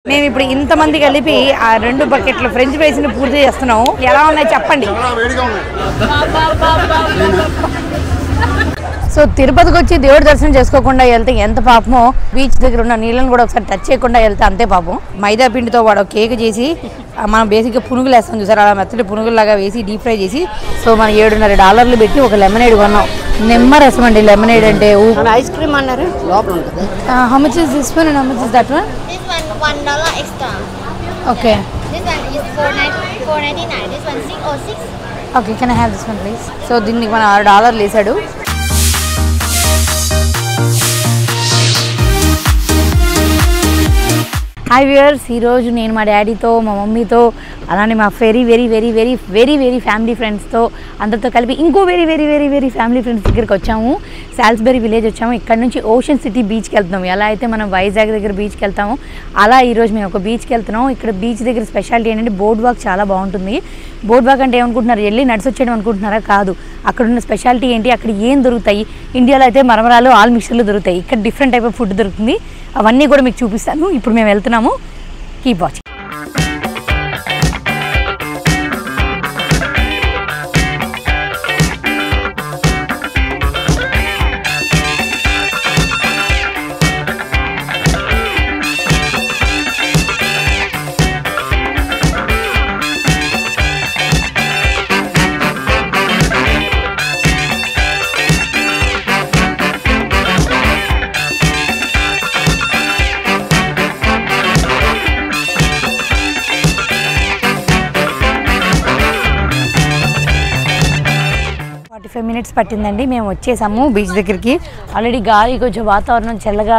మేము ఇప్పుడు ఇంతమంది కలిపి ఆ 2 బకెట్ల ఫ్రెంచ్ ఫ్రైస్ ని పూర్తి చేస్తున్నాము. ఎలా ఉన్నాయి చెప్పండి. సో తిరుపతికి వచ్చి దేవుడి దర్శనం చేసుకోకుండా వెళ్తే ఎంత పాపమో, బీచ్ దగ్గర ఉన్న నీళ్ళని కూడా ఒకసారి టచ్ చేయకుండా వెళ్తే అంతే పాపం. మైదా పిండితో వాడు కేక్ చేసి మనం బేసిక్గా పునుగులు వేస్తాం చూసారు, అలా మెత్తటి పునుగుల్లాగా వేసి డీప్ ఫ్రై చేసి సో మనం $7.5 పెట్టి ఒక లెమనేడ్ కొన్నాం. నిమ్మరసం అండి లెమనేడ్ అంటే. ఐస్ క్రీమ్ అన్నారు లోపల ఉంటుంది. How much is this one and how much is that one? $1 extra. Okay. This one is $4.99. This one $6. Okay, can I have this one please? So దీనికి మన $6 వేసాడు. హాయ్ వ్యూయర్స్, ఈరోజు నేను మా డాడీతో, మా మమ్మీతో, అలానే మా very very very very very very family ఫ్రెండ్స్తో అందరితో కలిపి ఇంకో very very very very family friends దగ్గరికి వచ్చాము. సాల్స్బరీ విలేజ్ వచ్చాము. ఇక్కడ నుంచి ఓషన్ సిటీ బీచ్కి వెళ్తున్నాము. ఎలా అయితే మనం వైజాగ్ దగ్గర బీచ్కి వెళ్తామో అలా ఈరోజు మేము ఒక బీచ్కి వెళ్తున్నాం. ఇక్కడ బీచ్ దగ్గర స్పెషాలిటీ ఏంటంటే బోర్డ్ వాక్ చాలా బాగుంటుంది. బోర్డ్ వాక్ అంటే ఏమనుకుంటున్నారు, వెళ్ళి నడిచి వచ్చేయడం అనుకుంటున్నారా? కాదు. అక్కడ ఉన్న స్పెషాలిటీ ఏంటి, అక్కడ ఏం దొరుకుతాయి, ఇండియాలో అయితే మరమరాలు ఆల్ మిక్చర్లు దొరుకుతాయి, ఇక్కడ డిఫరెంట్ టైప్ ఆఫ్ ఫుడ్ దొరుకుతుంది. అవన్నీ కూడా మీకు చూపిస్తాను. ఇప్పుడు మేము వెళ్తున్నాము. Keep watching. మినిట్స్ పట్టిందండి. మేము వచ్చేసాము బీచ్ దగ్గరికి. ఆల్రెడీ గాలి కొంచెం వాతావరణం చల్లగా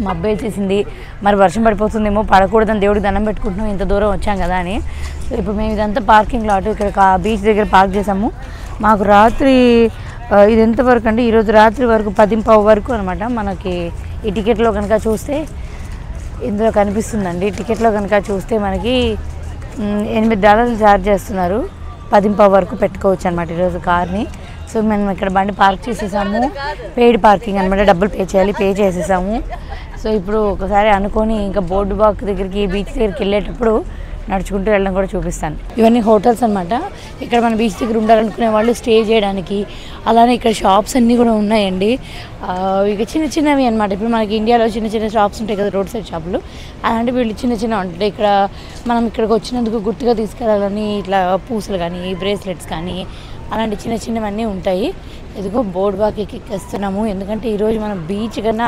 మబ్బేసేసింది. మరి వర్షం పడిపోతుందేమో, పడకూడదని దేవుడికి దండం పెట్టుకుంటున్నాం, ఇంత దూరం వచ్చాం కదా అని. సో ఇప్పుడు మేము ఇదంతా పార్కింగ్ లాట్ ఇక్కడ బీచ్ దగ్గర పార్క్ చేసాము. మాకు రాత్రి ఇది ఎంతవరకు అండి, ఈరోజు రాత్రి వరకు 10:15 వరకు అనమాట. మనకి ఈ టికెట్లో కనుక చూస్తే ఇందులో కనిపిస్తుందండి. టికెట్లో కనుక చూస్తే మనకి $8 ఛార్జ్ చేస్తున్నారు. 10:15 వరకు పెట్టుకోవచ్చు అనమాట ఈరోజు కార్ని. సో మేము ఇక్కడ బండి పార్క్ చేసేసాము. పెయిడ్ పార్కింగ్ అనమాట, డబ్బులు పే చేయాలి, పే చేసేసాము. సో ఇప్పుడు ఒకసారి అనుకొని ఇంకా బోర్డు వాక్ దగ్గరికి, బీచ్ దగ్గరికి వెళ్ళేటప్పుడు నడుచుకుంటూ వెళ్ళడం కూడా చూపిస్తాను. ఇవన్నీ హోటల్స్ అనమాట. ఇక్కడ మన బీచ్ దగ్గర ఉండాలనుకునే వాళ్ళు స్టే చేయడానికి. అలానే ఇక్కడ షాప్స్ అన్నీ కూడా ఉన్నాయండి. ఇక చిన్న చిన్నవి అనమాట. ఇప్పుడు మనకి ఇండియాలో చిన్న చిన్న షాప్స్ ఉంటాయి కదా, రోడ్ సైడ్ షాపులు, అలాంటి వీళ్ళు చిన్న చిన్న ఉంటాయి. ఇక్కడ మనం ఇక్కడికి వచ్చినందుకు గుర్తుగా తీసుకెళ్ళాలని ఇట్లా పూసలు కానీ, బ్రేస్లెట్స్ కానీ, అలాంటి చిన్న చిన్నవన్నీ ఉంటాయి. ఇదిగో బోర్డ్ వాక్ ఎక్కిస్తున్నాము. ఎందుకంటే ఈరోజు మనం బీచ్ కన్నా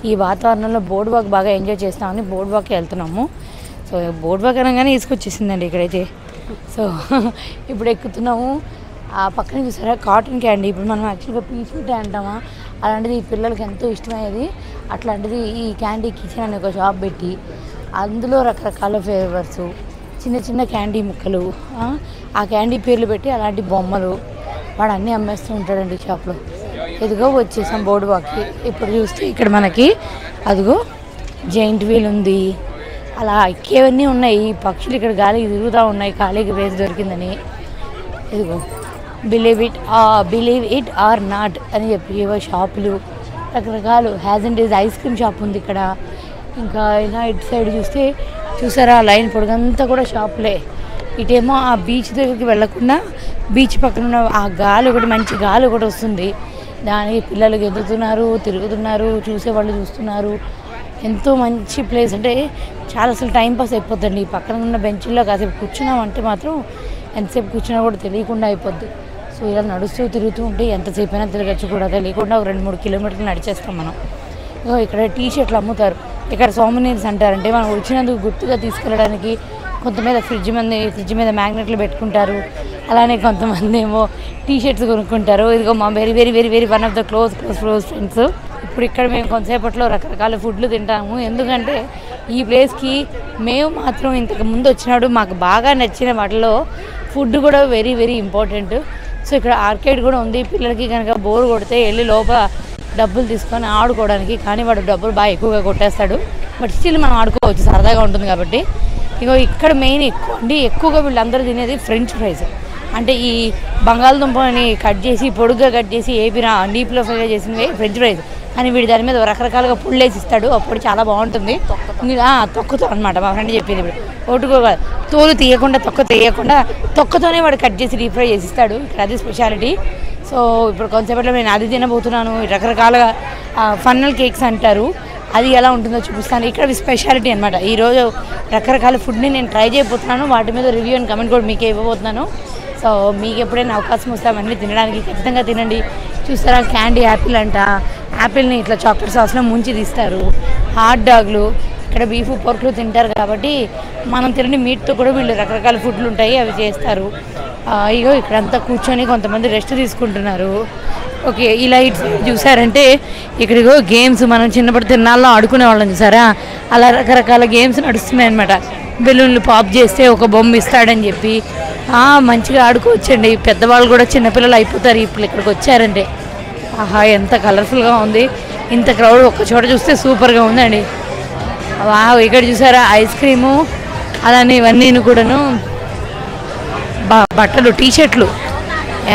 ఈ వాతావరణంలో బోర్డ్ వాక్ బాగా ఎంజాయ్ చేస్తామని బోర్డ్ వాక్కి వెళ్తున్నాము. సో బోర్డ్ వాక్ అనగానే తీసుకొచ్చేసిందండి ఇక్కడైతే. సో ఇప్పుడు ఎక్కుతున్నాము. ఆ పక్కన చూసారా కాటన్ క్యాండీ. ఇప్పుడు మనం యాక్చువల్గా పీచ్ మిఠాయి అంటామా, అలాంటిది ఈ పిల్లలకి ఎంతో ఇష్టమయ్యేది. అట్లాంటిది ఈ క్యాండీ కిచెన్ అనే ఒక షాప్ పెట్టి అందులో రకరకాల ఫ్లేవర్స్, చిన్న చిన్న క్యాండీ ముక్కలు, ఆ క్యాండీ పేర్లు పెట్టి అలాంటి బొమ్మలు వాడు అన్నీ అమ్మేస్తూ ఉంటాడండి షాప్లో. ఇదిగో వచ్చేసాం బోర్డు వాక్కి. ఇప్పుడు చూస్తే ఇక్కడ మనకి అదిగో జైంట్ వీల్ ఉంది, అలా ఎక్కేవన్నీ ఉన్నాయి. పక్షులు ఇక్కడ గాలికి తిరుగుతూ ఉన్నాయి, ఖాళీకి వేసి దొరికిందని. ఇదిగో బిలీవ్ ఇట్ ఆర్ నాట్ అని చెప్పి ఏవో షాపులు రకరకాలు. Has and days ice cream shop ఉంది ఇక్కడ. ఇంకా ఇలా ఇటు సైడ్ చూస్తే చూసారా లైన్ పొడుగంతా కూడా షాపులే. ఇటేమో ఆ బీచ్ దగ్గరికి వెళ్ళకుండా బీచ్ పక్కన ఉన్న ఆ గాలి ఒకటి, మంచి గాలి ఒకటి వస్తుంది. దానికి పిల్లలు ఎదుగుతున్నారు, తిరుగుతున్నారు, చూసేవాళ్ళు చూస్తున్నారు. ఎంతో మంచి ప్లేస్, అంటే చాలా అసలు టైంపాస్ అయిపోద్దండి. పక్కన ఉన్న బెంచ్ల్లో కాసేపు కూర్చున్నామంటే మాత్రం ఎంతసేపు కూర్చున్నా కూడా తెలియకుండా అయిపోద్ది. సో ఇలా నడుస్తూ తిరుగుతూ ఉంటే ఎంతసేపు అయినా తిరగచ్చు కూడా తెలియకుండా. ఒక 2-3 కిలోమీటర్లు నడిచేస్తాం మనం. ఇక్కడ టీ షర్ట్లు అమ్ముతారు. ఇక్కడ సోమనీర్స్ అంటారంటే మనం వచ్చినందుకు గుర్తుగా తీసుకెళ్ళడానికి. కొంతమంది ఫ్రిడ్జ్ మీద మ్యాగ్నెట్లు పెట్టుకుంటారు. అలానే కొంతమంది ఏమో టీ షర్ట్స్ కొనుక్కుంటారు. ఇదిగో మా very very very very one of the close friends. ఇప్పుడు ఇక్కడ మేము కొంతసేపట్లో రకరకాల ఫుడ్లు తింటాము. ఎందుకంటే ఈ ప్లేస్కి మేము మాత్రం ఇంతకు ముందు వచ్చినాడు మాకు బాగా నచ్చిన వాటిలో ఫుడ్ కూడా వెరీ వెరీ ఇంపార్టెంట్. సో ఇక్కడ ఆర్కేడ్ కూడా ఉంది. పిల్లలకి కనుక బోర్ కొడితే వెళ్ళి లోపల డబ్బులు తీసుకొని ఆడుకోవడానికి. కానీ వాడు డబ్బులు బాగా ఎక్కువగా కొట్టేస్తాడు. బట్ స్టిల్ మనం ఆడుకోవచ్చు, సరదాగా ఉంటుంది కాబట్టి. ఇగో ఇక్కడ మెయిన్ ఎక్కువగా వీళ్ళందరూ తినేది ఫ్రెంచ్ ఫ్రైస్. అంటే ఈ బంగాళదుంపని కట్ చేసి పొడుగ్గా కట్ చేసి ఏపిన డీప్లో ఫ్రై చేసినవి ఫ్రెంచ్ ఫ్రైస్. కానీ వీడి దాని మీద రకరకాలుగా పుల్లేసి ఇస్తాడు. అప్పుడు చాలా బాగుంటుంది. తొక్కతో అనమాట మా ఫ్రెండ్ చెప్పింది. ఇప్పుడు ఒట్టుకోగా తోలు తీయకుండా తొక్కతోనే వాడు కట్ చేసి డీప్ ఫ్రై చేసి ఇస్తాడు. ఇక్కడ అది స్పెషాలిటీ. సో ఇప్పుడు కొంచెంసేపట్లో నేను అది తినబోతున్నాను. రకరకాలుగా ఫన్నల్ కేక్స్ అంటారు, అది ఎలా ఉంటుందో చూపిస్తాను. ఇక్కడ స్పెషాలిటీ అనమాట. ఈరోజు రకరకాల ఫుడ్ని నేను ట్రై చేయబోతున్నాను. వాటి మీద రివ్యూ అండ్ కమెంట్ కూడా మీకే ఇవ్వబోతున్నాను. సో మీకు ఎప్పుడైనా అవకాశం వస్తే అవన్నీ తినడానికి ఖచ్చితంగా తినండి. చూస్తారా, క్యాండీ యాపిల్ అంట. యాపిల్ని ఇట్లా చాక్లెట్ సాస్లో ముంచి తీస్తారు. హాట్ డాగ్లు, ఇక్కడ బీఫ్ పోర్క్లు తింటారు కాబట్టి మనం తినని మీట్తో కూడా వీళ్ళు రకరకాల ఫుడ్లు ఉంటాయి, అవి చేస్తారు. ఇగో ఇక్కడంతా కూర్చొని కొంతమంది రెస్ట్ తీసుకుంటున్నారు. ఓకే, ఇలా ఇటు చూసారంటే ఇక్కడికో గేమ్స్ మనం చిన్నప్పటి తిన్నాళ్ళలో ఆడుకునే వాళ్ళం చూసారా, అలా రకరకాల గేమ్స్ నడుస్తున్నాయి అనమాట. బెలూన్లు పాప్ చేస్తే ఒక బొమ్మ ఇస్తాడని చెప్పి మంచిగా ఆడుకోవచ్చండి. పెద్దవాళ్ళు కూడా చిన్నపిల్లలు అయిపోతారు ఇప్పుడు ఇక్కడికి వచ్చారంటే. ఆహా, ఎంత కలర్ఫుల్గా ఉంది. ఇంత క్రౌడ్ ఒక్క చోట చూస్తే సూపర్గా ఉందండి. ఇక్కడ చూసారా ఐస్ క్రీము, అలానే ఇవన్నీ కూడాను బట్టలు, టీషర్ట్లు.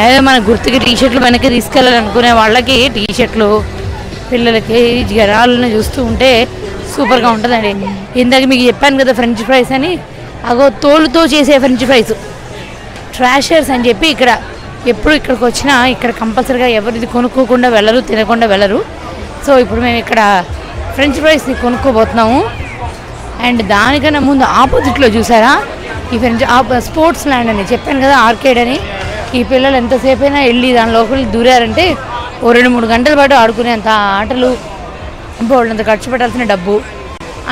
ఏదో మన గుర్తుకి టీషర్ట్లు వెనక్కి తీసుకెళ్ళాలనుకునే వాళ్ళకి టీషర్ట్లు, పిల్లలకి జనాలను చూస్తూ ఉంటే సూపర్గా ఉంటుందండి. ఇందాక మీకు చెప్పాను కదా ఫ్రెంచ్ ఫ్రైస్ అని, అగో తోలుతో చేసే ఫ్రెంచ్ ఫ్రైస్, ట్రాషర్స్ అని చెప్పి ఇక్కడ ఎప్పుడు ఇక్కడికి వచ్చినా ఇక్కడ కంపల్సరీగా ఎవరిది కొనుక్కోకుండా వెళ్ళరు, తినకుండా వెళ్ళరు. సో ఇప్పుడు మేము ఇక్కడ ఫ్రెంచ్ ఫ్రైస్ని కొనుక్కోబోతున్నాము. అండ్ దానికన్నా ముందు ఆపోజిట్లో చూసారా ఈ ఫ్రెంచ్ స్పోర్ట్స్ ల్యాండ్ అని చెప్పాను కదా, ఆర్కేడ్ అని. ఈ పిల్లలు ఎంతసేపు అయినా వెళ్ళి దాని లోపలికి దూరారంటే 2-3 గంటల పాటు ఆడుకునేంత ఆటలు, బోల్డంత ఖర్చు పెట్టాల్సిన డబ్బు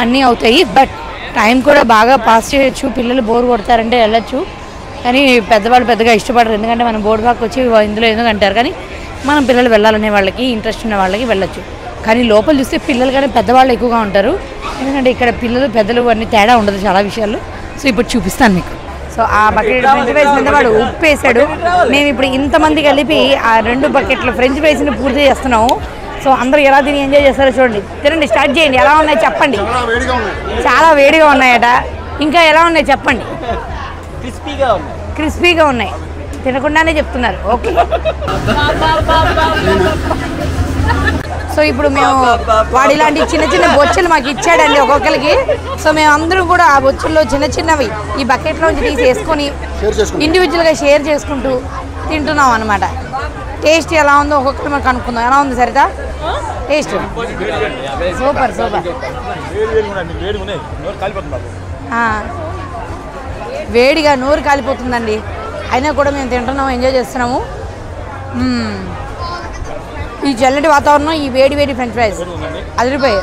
అన్నీ అవుతాయి. బట్ టైం కూడా బాగా పాస్ చేయొచ్చు. పిల్లలు బోర్ కొడతారంటే వెళ్ళొచ్చు, కానీ పెద్దవాళ్ళు పెద్దగా ఇష్టపడరు. ఎందుకంటే మనం బోర్డ్వాక్ వచ్చి ఇందులో ఎందుకు అంటారు, కానీ మనం పిల్లలు వెళ్ళాలనే వాళ్ళకి, ఇంట్రెస్ట్ ఉన్న వాళ్ళకి వెళ్ళొచ్చు. కానీ లోపల చూస్తే పిల్లలు కానీ పెద్దవాళ్ళు ఎక్కువగా ఉంటారు. ఎందుకంటే ఇక్కడ పిల్లలు పెద్దలు అన్నీ తేడా ఉండదు చాలా విషయాలు. సో ఇప్పుడు చూపిస్తాను మీకు. సో ఆ బకెట్ ఫ్రెంచ్ ఫ్రైస్ మీద వాడు ఉప్పు వేసాడు. మేము ఇప్పుడు ఇంతమంది కలిపి ఆ 2 బకెట్ల ఫ్రెంచ్ ఫ్రైస్ని పూర్తి చేస్తున్నాము. సో అందరూ ఎలా తిని ఎంజాయ్ చేస్తారో చూడండి. తినండి, స్టార్ట్ చేయండి. ఎలా ఉన్నాయి చెప్పండి. చాలా వేడిగా ఉన్నాయట. ఇంకా ఎలా ఉన్నాయి చెప్పండి. క్రిస్పీగా ఉన్నాయి, తినకుండానే చెప్తున్నారు. ఓకే, సో ఇప్పుడు మేము వాడు ఇలాంటి చిన్న చిన్న బొచ్చెలు మాకు ఇచ్చాడండి ఒక్కొక్కరికి. సో మేము అందరూ కూడా ఆ బొచ్చుల్లో చిన్న చిన్నవి ఈ బకెట్లోంచి తీసి వేసుకొని ఇండివిజువల్గా షేర్ చేసుకుంటూ తింటున్నాం అనమాట. టేస్ట్ ఎలా ఉందో ఒక్కొక్కరు మాకు అనుకుందాం. ఎలా ఉంది సరితా టేస్ట్? Super super. వేడిగా నోరు కాలిపోతుందండి. అయినా కూడా మేము తింటున్నాము, ఎంజాయ్ చేస్తున్నాము. ఈ చల్లటి వాతావరణం, ఈ వేడి వేడి ఫ్రెంచ్ ఫ్రైస్ అదిరిపోయాయి.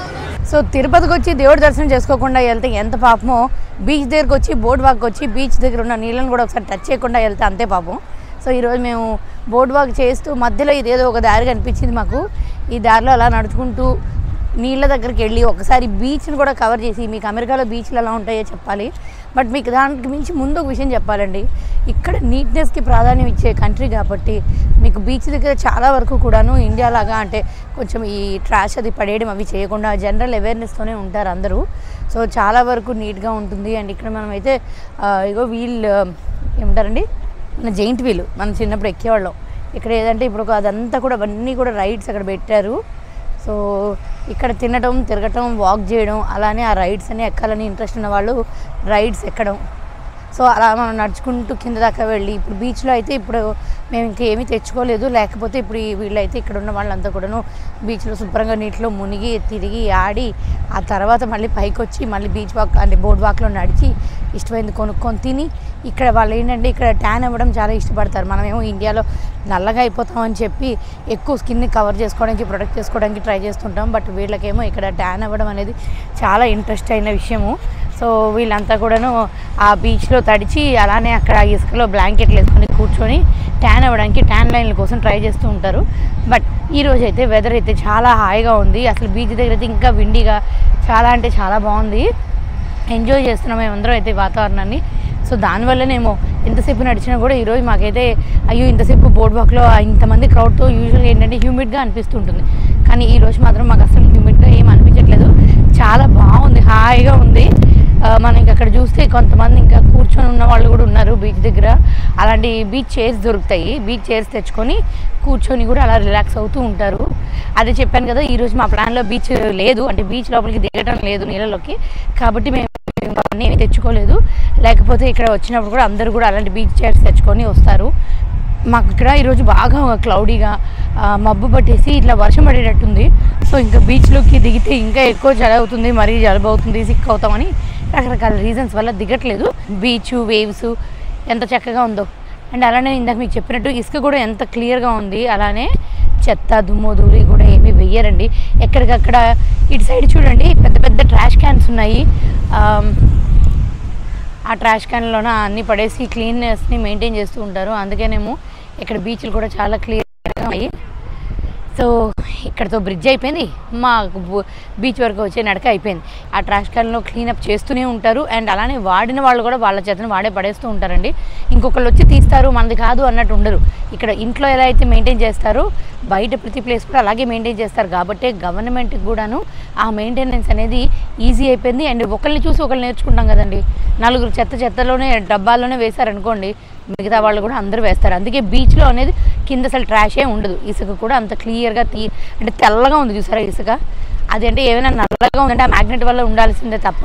సో తిరుపతికి వచ్చి దేవుడి దర్శనం చేసుకోకుండా వెళ్తే ఎంత పాపమో, బీచ్ దగ్గరకు వచ్చి బోర్డ్ వాక్ వచ్చి బీచ్ దగ్గర ఉన్న నీళ్ళని కూడా ఒకసారి టచ్ చేయకుండా వెళ్తే అంతే పాపం. సో ఈరోజు మేము బోర్డ్ వాక్ చేస్తూ మధ్యలో ఇదేదో ఒక దారి కనిపించింది మాకు. ఈ దారిలో అలా నడుచుకుంటూ నీళ్ళ దగ్గరికి వెళ్ళి ఒకసారి బీచ్ని కూడా కవర్ చేసి, మీకు అమెరికాలో బీచ్లు ఎలా ఉంటాయో చెప్పాలి. బట్ మీకు దానికి మించి ముందు ఒక విషయం చెప్పాలండి, ఇక్కడ నీట్నెస్కి ప్రాధాన్యం ఇచ్చే కంట్రీ కాబట్టి మీకు బీచ్ దగ్గర చాలా వరకు కూడాను ఇండియా లాగా అంటే కొంచెం ఈ ట్రాష్ అది పడేయడం అవి చేయకుండా జనరల్ అవేర్నెస్తోనే ఉంటారు అందరూ. సో చాలా వరకు నీట్గా ఉంటుంది. అండ్ ఇక్కడ మనమైతే ఇగో వీల్ ఏమంటారండి, మన జెయింట్ వీల్ మనం చిన్నప్పుడు ఎక్కేవాళ్ళం. ఇక్కడ ఏదంటే ఇప్పుడు అదంతా కూడా అవన్నీ కూడా రైడ్స్ అక్కడ పెట్టారు. సో ఇక్కడ తినడం, తిరగటం, వాక్ చేయడం, అలానే ఆ రైడ్స్ అని ఎక్కాలని ఇంట్రెస్ట్ ఉన్న వాళ్ళు రైడ్స్ ఎక్కడం. సో అలా మనం నడుచుకుంటూ కింద దాకా వెళ్ళి, ఇప్పుడు బీచ్లో అయితే ఇప్పుడు మేము ఇంకా ఏమీ తెచ్చుకోలేదు, లేకపోతే ఇప్పుడు వీళ్ళైతే ఇక్కడ ఉన్న వాళ్ళంతా కూడాను బీచ్లో శుభ్రంగా నీటిలో మునిగి తిరిగి ఆడి ఆ తర్వాత మళ్ళీ పైకి వచ్చి మళ్ళీ బీచ్ వాక్ అంటే బోర్డ్ వాక్లో నడిచి ఇష్టమైంది కొనుక్కొని తిని, ఇక్కడ వాళ్ళు ఏంటంటే ఇక్కడ ట్యాన్ అవ్వడం చాలా ఇష్టపడతారు. మనమేమో ఇండియాలో నల్లగా అయిపోతామని చెప్పి ఎక్కువ స్కిన్ని కవర్ చేసుకోవడానికి, ప్రొటెక్ట్ చేసుకోవడానికి ట్రై చేస్తుంటాం. బట్ వీళ్ళకేమో ఇక్కడ ట్యాన్ అవ్వడం అనేది చాలా ఇంట్రెస్ట్ అయిన విషయము. సో వీళ్ళంతా కూడాను ఆ బీచ్లో తడిచి అలానే అక్కడ ఇసుకలో బ్లాంకెట్లు వేసుకొని కూర్చొని ట్యాన్ అవ్వడానికి, ట్యాన్ లైన్ల కోసం ట్రై చేస్తూ ఉంటారు. బట్ ఈరోజు అయితే వెదర్ అయితే చాలా హాయిగా ఉంది. అసలు బీచ్ దగ్గర అయితే ఇంకా విండిగా చాలా అంటే చాలా బాగుంది. ఎంజాయ్ చేస్తున్నాం మేమందరం అయితే వాతావరణాన్ని. సో దానివల్లనేమో ఎంతసేపు నడిచినా కూడా ఈరోజు మాకైతే అయ్యో ఇంతసేపు బోర్డ్ వాక్లో ఇంతమంది క్రౌడ్తో యూజువల్గా ఏంటంటే హ్యూమిడ్గా అనిపిస్తుంటుంది. కానీ ఈరోజు మాత్రం మాకు అసలు హ్యూమిడ్గా ఏం అనిపించట్లేదు. చాలా బాగుంది, హాయిగా ఉంది. మనకి అక్కడ చూస్తే కొంతమంది ఇంకా కూర్చొని ఉన్న వాళ్ళు కూడా ఉన్నారు బీచ్ దగ్గర. అలాంటి బీచ్ చైర్స్ దొరుకుతాయి. బీచ్ చైర్స్ తెచ్చుకొని కూర్చొని కూడా అలా రిలాక్స్ అవుతూ ఉంటారు. అదే చెప్పాను కదా, ఈరోజు మా ప్లాన్లో బీచ్ లేదు, అంటే బీచ్ లోపలికి దిగటం లేదు నీళ్ళలోకి, కాబట్టి మేము ఏమీ తెచ్చుకోలేదు. లేకపోతే ఇక్కడ వచ్చినప్పుడు కూడా అందరూ కూడా అలాంటి బీచ్ చైర్స్ తెచ్చుకొని వస్తారు. మాకు ఇక్కడ ఈరోజు బాగా క్లౌడీగా మబ్బు పట్టేసి ఇట్లా వర్షం పడేటట్టుంది. సో ఇంకా బీచ్లోకి దిగితే ఇంకా ఎక్కువ చలి అవుతుంది, మరీ జలుబు అవుతుంది, సిక్ అవుతామని రకరకాల రీజన్స్ వల్ల దిగట్లేదు. బీచ్ వేవ్స్ ఎంత చక్కగా ఉందో. అండ్ అలానే ఇందాక మీకు చెప్పినట్టు ఇసుక కూడా ఎంత క్లియర్గా ఉంది. అలానే చెత్త దుమ్ము ధూళి కూడా ఏమీ వెయ్యరండి. ఎక్కడికక్కడ ఇటు సైడ్ చూడండి పెద్ద పెద్ద ట్రాష్ క్యాన్స్ ఉన్నాయి. ఆ ట్రాష్ క్యాన్లోన అన్నీ పడేసి క్లీన్నెస్ని మెయింటైన్ చేస్తూ ఉంటారు. అందుకేనేమో ఇక్కడ బీచ్లు కూడా చాలా క్లియర్గా ఉన్నాయి. సో ఇక్కడతో బ్రిడ్జ్ అయిపోయింది, మాకు బీచ్ వరకు వచ్చే నడక అయిపోయింది. ఆ ట్రాష్ క్యాన్లో క్లీనప్ చేస్తూనే ఉంటారు. అండ్ అలానే వాడిన వాళ్ళు కూడా వాళ్ళ చేతను వాడే పడేస్తూ ఉంటారండి. ఇంకొకళ్ళు వచ్చి తీస్తారు, మనది కాదు అన్నట్టు ఉండరు. ఇక్కడ ఇంట్లో ఎలా అయితే మెయింటైన్ చేస్తారో బయట ప్రతి ప్లేస్ కూడా అలాగే మెయింటైన్ చేస్తారు. కాబట్టి గవర్నమెంట్కి కూడాను ఆ మెయింటెనెన్స్ అనేది ఈజీ అయిపోయింది. అండ్ ఒకరిని చూసి ఒకళ్ళు నేర్చుకుంటాం కదండి. నలుగురు చెత్తలోనే డబ్బాల్లోనే వేశారనుకోండి, మిగతా వాళ్ళు కూడా అందరూ వేస్తారు. అందుకే బీచ్లో అనేది కింద అసలు ట్రాషే ఉండదు. ఇసుక కూడా అంత క్లియర్గా అంటే తెల్లగా ఉంది చూసారా ఇసుక. అది అంటే ఏమైనా నల్లగా ఉందంటే ఆ మ్యాగ్నెట్ వల్ల ఉండాల్సిందే తప్ప,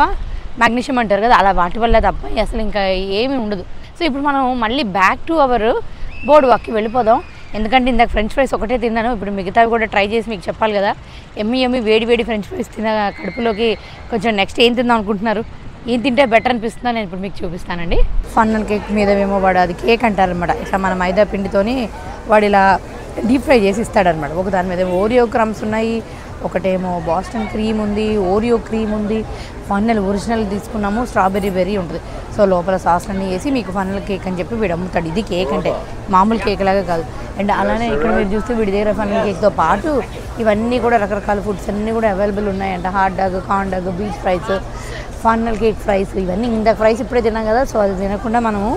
మ్యాగ్నీషియం అంటారు కదా, అలా వాటి వల్ల తప్ప అసలు ఇంకా ఏమీ ఉండదు. సో ఇప్పుడు మనం మళ్ళీ బ్యాక్ టు అవర్ బోర్డ్ వాక్కి వెళ్ళిపోదాం. ఎందుకంటే ఇందాక ఫ్రెంచ్ ఫ్రైస్ ఒకటే తిన్నాను, ఇప్పుడు మిగతావి కూడా ట్రై చేసి మీకు చెప్పాలి కదా. ఎమ్మి వేడి ఫ్రెంచ్ ఫ్రైస్ తిన కడుపులోకి కొంచెం నెక్స్ట్ ఏం తిందాం అనుకుంటున్నారు, ఏం తింటే బెటర్ అనిపిస్తుందో నేను ఇప్పుడు మీకు చూపిస్తానండి. ఫన్నల్ కేక్ మీద ఏమో వాడు అది కేక్ అంటారనమాట. ఇట్లా మన మైదా పిండితోని వాడు ఇలా డీప్ ఫ్రై చేసి ఇస్తాడనమాట. ఒక దాని మీద ఓరియో క్రమ్స్ ఉన్నాయి, ఒకటేమో బాస్టన్ క్రీమ్ ఉంది, ఓరియో క్రీమ్ ఉంది. ఫన్నల్ ఒరిజినల్ తీసుకున్నాము, స్ట్రాబెర్రీ బెర్రీ ఉంటుంది. సో లోపల సాస్లన్నీ వేసి మీకు ఫన్నల్ కేక్ అని చెప్పి వీడు అమ్ముతాడు. ఇది కేక్ అంటే మామూలు కేక్ లాగా కాదు. అండ్ అలానే ఇక్కడ మీరు చూస్తే వీడి దగ్గర ఫన్నల్ కేక్తో పాటు ఇవన్నీ కూడా రకరకాల ఫుడ్స్ అన్నీ కూడా అవైలబుల్ ఉన్నాయంట. Hot dog, corn dog, beach fries, funnel cake fries, ఇవన్నీ ఇందాక ఫ్రైస్ ఇప్పుడే తిన్నాం కదా. సో అది తినకుండా మనము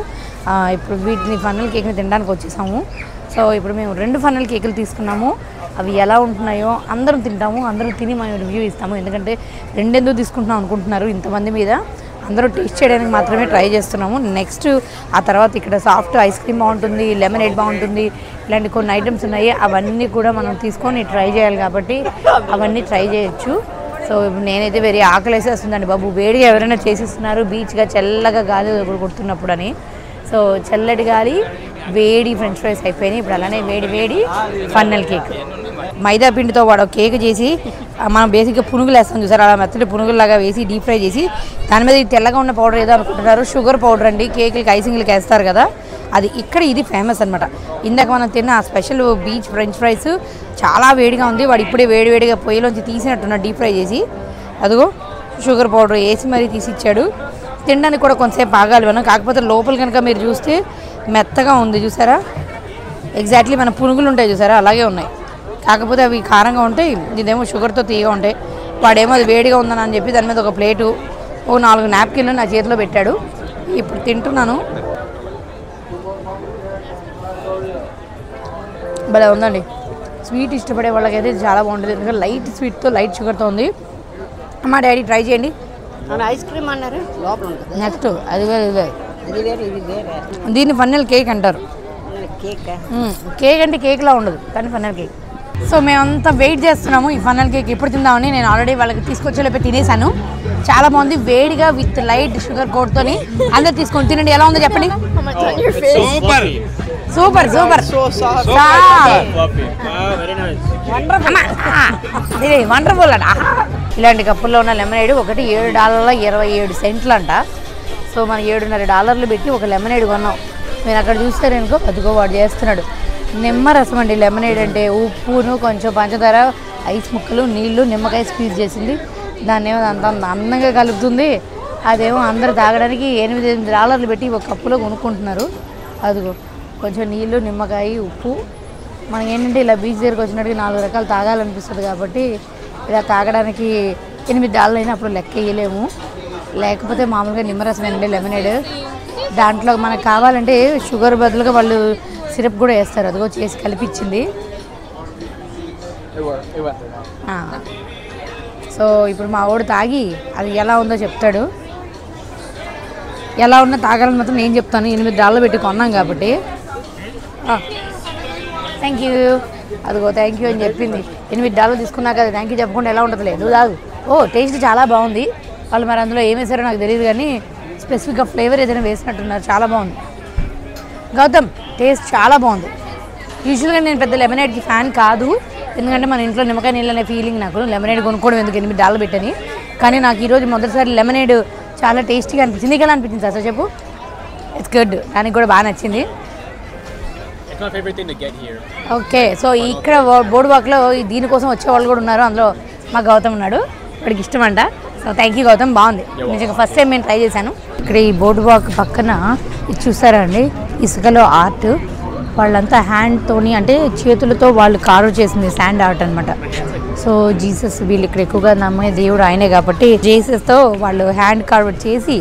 ఇప్పుడు వీటిని ఫన్నల్ కేక్ని తినడానికి వచ్చేసాము. సో ఇప్పుడు మేము 2 ఫన్నల్ కేకులు తీసుకున్నాము. అవి ఎలా ఉంటున్నాయో అందరం తింటాము, అందరం తిని మేము రివ్యూ ఇస్తాము. ఎందుకంటే 2 ఎందుకు తీసుకుంటున్నాం అనుకుంటున్నారు ఇంతమంది మీద, అందరూ టేస్ట్ చేయడానికి మాత్రమే ట్రై చేస్తున్నాము. నెక్స్ట్ ఆ తర్వాత ఇక్కడ సాఫ్ట్ ఐస్ క్రీమ్ బాగుంటుంది, లెమనేడ్ బాగుంటుంది, ఇలాంటి కొన్ని ఐటమ్స్ ఉన్నాయి. అవన్నీ కూడా మనం తీసుకొని ట్రై చేయాలి కాబట్టి అవన్నీ ట్రై చేయొచ్చు. సో నేనైతే వెరీ ఆకలేసేస్తుందండి బాబు, వేడిగా ఎవరైనా చేసిస్తున్నారు బీచ్గా చల్లగా గాలి కొడుతున్నప్పుడు అని. సో చల్లటి గాలి, వేడి ఫ్రెంచ్ ఫ్రైస్ అయిపోయినాయి. ఇప్పుడు అలానే వేడి ఫన్నల్ కేక్ మైదా పిండితో వాడు కేక్ చేసి మనం బేసిక్గా పునుగులు వేస్తాం చూసారు, అలా మెత్తటి పునుగుల్లాగా వేసి డీప్ ఫ్రై చేసి దాని మీద తెల్లగా ఉన్న పౌడర్ ఏదో అనుకుంటున్నారు, షుగర్ పౌడర్ అండి. కేకులకి ఐసింగ్లకి వేస్తారు కదా, అది ఇక్కడ ఇది ఫేమస్ అనమాట. ఇందాక మనం తిన్న ఆ స్పెషల్ బీచ్ ఫ్రెంచ్ ఫ్రైస్ చాలా వేడిగా ఉంది. వాడు ఇప్పుడే వేడిగా పొయ్యిలోంచి తీసినట్టున్నాడు డీప్ ఫ్రై చేసి. అదిగో షుగర్ పౌడర్ వేసి మరీ తీసి ఇచ్చాడు. తినడానికి కూడా కొంతసేపు ఆగాలి మనం, కాకపోతే లోపల కనుక మీరు చూస్తే మెత్తగా ఉంది చూసారా. ఎగ్జాక్ట్లీ మన పునుగులు ఉంటాయి చూసారా అలాగే ఉన్నాయి, కాకపోతే అవి కారంగా ఉంటాయి, ఇదేమో షుగర్తో తీయగా ఉంటాయి. వాడేమో అది వేడిగా ఉందని అని చెప్పి దాని మీద ఒక ప్లేటు, ఓ 4 నాప్కిన్లు నా చేతిలో పెట్టాడు. ఇప్పుడు తింటున్నాను, భలే ఉందండి. స్వీట్ ఇష్టపడే వాళ్ళకైతే చాలా బాగుంటుంది, ఎందుకంటే లైట్ స్వీట్తో లైట్ షుగర్తో ఉంది. మా డాడీ ట్రై చేయండి. ఐస్ క్రీమ్ అన్నారు లోపల ఉంటుంది. నెక్స్ట్ అది వేరే ఇది వేరే ఇది వేరే. దీన్ని ఫన్నల్ కేక్ అంటారు. కేక్ అంటే కేక్లా ఉండదు కానీ ఫన్నల్ కేక్. సో మేమంతా వెయిట్ చేస్తున్నాము ఈ ఫన్నల్ కేక్ ఎప్పుడు తిందామని. నేను ఆల్రెడీ వాళ్ళకి తీసుకొచ్చేలోపే తినేసాను. చాలా బాగుంది, వేడిగా విత్ లైట్ షుగర్ కోట్తోని. అందరు తీసుకొని తినండి, ఎలా ఉందో చెప్పండి. సూపర్ వండర్ఫుల్ అంట. ఇలాంటి కప్పుల్లో ఉన్న లెమనేడ్ ఒకటి $7.27 అంట. సో మనం $7.5 పెట్టి ఒక లెమనేడ్ కొన్నాం. మీరు అక్కడ చూస్తారనుకో, అదిగో వాడు చేస్తున్నాడు నిమ్మరసం అండి. లెమనేడ్ అంటే ఉప్పును కొంచెం పంచదార, ఐస్ ముక్కలు, నీళ్లు, నిమ్మకాయ స్క్వీజ్ చేసింది, దాన్ని ఏమో అంత అందంగా కలుపుతుంది. అదేమో అందరు తాగడానికి $8 పెట్టి ఒక కప్పులో కొనుక్కుంటున్నారు. అదిగో కొంచెం నీళ్ళు, నిమ్మకాయ, ఉప్పు. మనకి ఏంటంటే ఇలా బీచ్ దగ్గరకు వచ్చినట్టుగా 4 రకాలు తాగాలనిపిస్తుంది కాబట్టి ఇలా తాగడానికి $8 అయినా అప్పుడు లెక్క వేయలేము. లేకపోతే మామూలుగా నిమ్మరసం అండి లెమనేడ్. దాంట్లో మనకు కావాలంటే షుగర్ బదులుగా వాళ్ళు సిరప్ కూడా వేస్తారు, అదిగో చేసి కలిపిచ్చింది. సో ఇప్పుడు మా వాడు తాగి అది ఎలా ఉందో చెప్తాడు. ఎలా ఉన్నా తాగాలని మాత్రం నేను చెప్తాను. $8 పెట్టి కొన్నాం కాబట్టి. Thank you. అదిగో థ్యాంక్ యూ అని చెప్పింది. $8 తీసుకున్నా కదా థ్యాంక్ యూ చెప్పకుండా ఎలా ఉంటుంది లేదు తాగు. టేస్ట్ చాలా బాగుంది. వాళ్ళు మరి అందులో ఏం వేసారో నాకు తెలియదు కానీ స్పెసిఫిక్గా ఫ్లేవర్ ఏదైనా వేసినట్టున్నారు. చాలా బాగుంది గౌతమ్, టేస్ట్ చాలా బాగుంది. యూజువల్గా నేను పెద్ద లెమనేడ్కి ఫ్యాన్ కాదు, ఎందుకంటే మన ఇంట్లో నిమ్మకాయ నీళ్ళు అనే ఫీలింగ్ నాకు. లెమనేడ్ కొనుక్కోవడం ఎందుకు $8 పెట్టని. కానీ నాకు ఈరోజు మొదటిసారి లెమనేడ్ చాలా టేస్టీగా అనిపించింది. నీకు ఎలా అనిపించింది సార్ చెప్పు? ఇట్స్ గుడ్, దానికి కూడా బాగా నచ్చింది. ఓకే, సో ఇక్కడ బోర్డ్వాక్లో దీనికోసం వచ్చేవాళ్ళు కూడా ఉన్నారు. అందులో మా గౌతమ్ ఉన్నాడు, వాడికి ఇష్టం అంట. సో థ్యాంక్ యూ గౌతమ్, బాగుంది నిజంగా. ఫస్ట్ టైం నేను ట్రై చేశాను. ఇక్కడ ఈ బోర్డ్వాక్ పక్కన ఇది చూసారా అండి, ఇసుకలో ఆర్ట్. వాళ్ళంతా హ్యాండ్తోని అంటే చేతులతో వాళ్ళు కార్వ్ చేసింది శాండ్ ఆర్ట్ అనమాట. సో జీసస్ వీళ్ళు ఇక్కడ ఎక్కువగా నమ్మే దేవుడు ఆయనే కాబట్టి జీసస్తో వాళ్ళు హ్యాండ్ కార్వ్ చేసి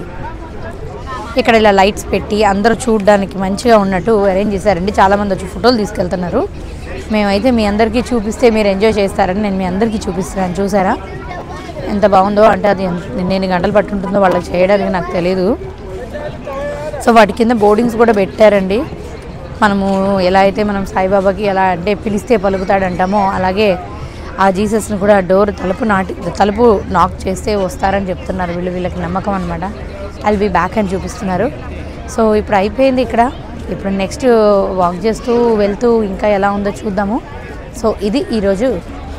ఇక్కడ ఇలా లైట్స్ పెట్టి అందరూ చూడడానికి మంచిగా ఉన్నట్టు అరేంజ్ చేశారండి. చాలామంది వచ్చి ఫోటోలు తీసుకెళ్తున్నారు. మేమైతే మీ అందరికీ చూపిస్తే మీరు ఎంజాయ్ చేస్తారని నేను మీ అందరికీ చూపిస్తున్నాను. చూసారా ఎంత బాగుందో, అంటే అది ఎన్ని గంటలు పట్టుంటుందో వాళ్ళకి చేయడానికి నాకు తెలియదు. సో వాటి కింద బోర్డింగ్స్ కూడా పెట్టారండి. మనము ఎలా అయితే మనం సాయిబాబాకి ఎలా అంటే పిలిస్తే పలుకుతాడంటామో అలాగే ఆ జీసస్ని కూడా డోర్ తలుపు నాక్ చేస్తే వస్తారని చెప్తున్నారు. వీళ్ళకి నమ్మకం అనమాట. ఐ విల్ బీ బ్యాక్ అని చూపిస్తున్నారు. సో ఇప్పుడు అయిపోయింది ఇక్కడ. ఇప్పుడు నెక్స్ట్ వాక్ చేస్తూ వెళ్తూ ఇంకా ఎలా ఉందో చూద్దాము. సో ఇది ఈరోజు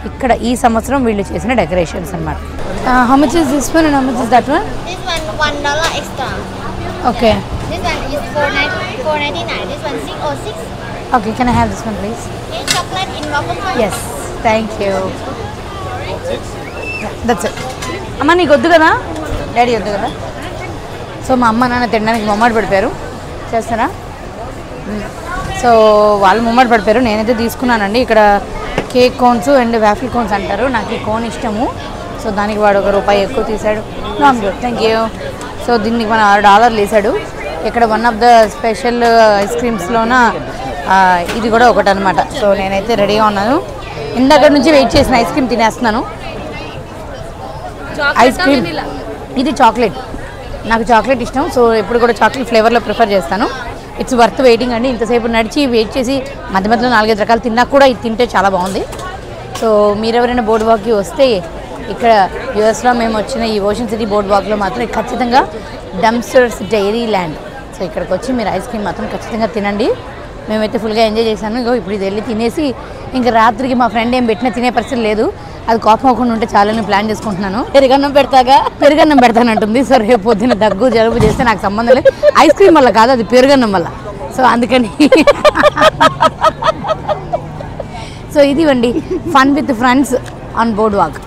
ఇక్కడ ఈ సంవత్సరం వీళ్ళు చేసిన డెకరేషన్స్ అనమాట. How much is this one and how much is that one? This one $1 extra. Okay. This one is $4.99. This one $6.06. Okay, can I have this one please? Okay, chocolate in waffle form. Yes, thank you. That's it. అమ్మ నీకు వద్దు కదా, daddy వద్దు కదా. So మా అమ్మ నాన్న తినడానికి మొమ్మాట పడిపోయారు. చేస్తారా? సో వాళ్ళు మొమ్మాట పడిపోయారు. నేనైతే తీసుకున్నానండి. ఇక్కడ cake cones and waffle cones అంటారు. నాకు ఈ కోన్ ఇష్టము. సో దానికి వాడు ₹1 ఎక్కువ తీశాడు. Good, thank you. సో దీనికి మన $6 వేసాడు. ఇక్కడ one of the special ice క్రీమ్స్లోన ఇది కూడా ఒకటి అనమాట. సో నేనైతే రెడీగా ఉన్నాను. ఇందాక నుంచి వెయిట్ చేసిన ఐస్ క్రీమ్ తినేస్తున్నాను. ఐస్ క్రీమ్ ఇది చాక్లెట్, నాకు చాక్లెట్ ఇష్టం. సో ఎప్పుడు కూడా చాక్లెట్ ఫ్లేవర్లో ప్రిఫర్ చేస్తాను. ఇట్స్ వర్త్ వెయిటింగ్ అండి. ఇంతసేపు నడిచి వెయిట్ చేసి మధ్య మధ్యలో 4-5 రకాలు తిన్నా కూడా ఇది తింటే చాలా బాగుంది. సో మీరెవరైనా బోర్డ్ వాక్కి వస్తే ఇక్కడ యూఎస్లో మేము వచ్చిన ఈ ఓషన్ సిటీ బోర్డ్ వాక్లో మాత్రం ఖచ్చితంగా డమ్స్టర్స్ డైరీ ల్యాండ్. సో ఇక్కడికి వచ్చి మీరు ఐస్ క్రీమ్ మాత్రం ఖచ్చితంగా తినండి. మేమైతే ఫుల్గా ఎంజాయ్ చేశాను. ఇగో ఇప్పుడు ఇది వెళ్ళి తినేసి ఇంకా రాత్రికి మా ఫ్రెండ్ ఏం పెట్టినా తినే పరిస్థితి లేదు. అది కోపం అవ్వకుండా ఉంటే చాలని ప్లాన్ చేసుకుంటున్నాను. పెరుగన్నం పెడతానంటుంది. సో రేపు పొద్దున్న దగ్గు జలుబు చేస్తే నాకు సంబంధం లేదు. ఐస్ క్రీమ్ వల్ల కాదు, అది పెరుగన్నం వల్ల. సో అందుకని సో ఇది అండి fun with friends on board walk.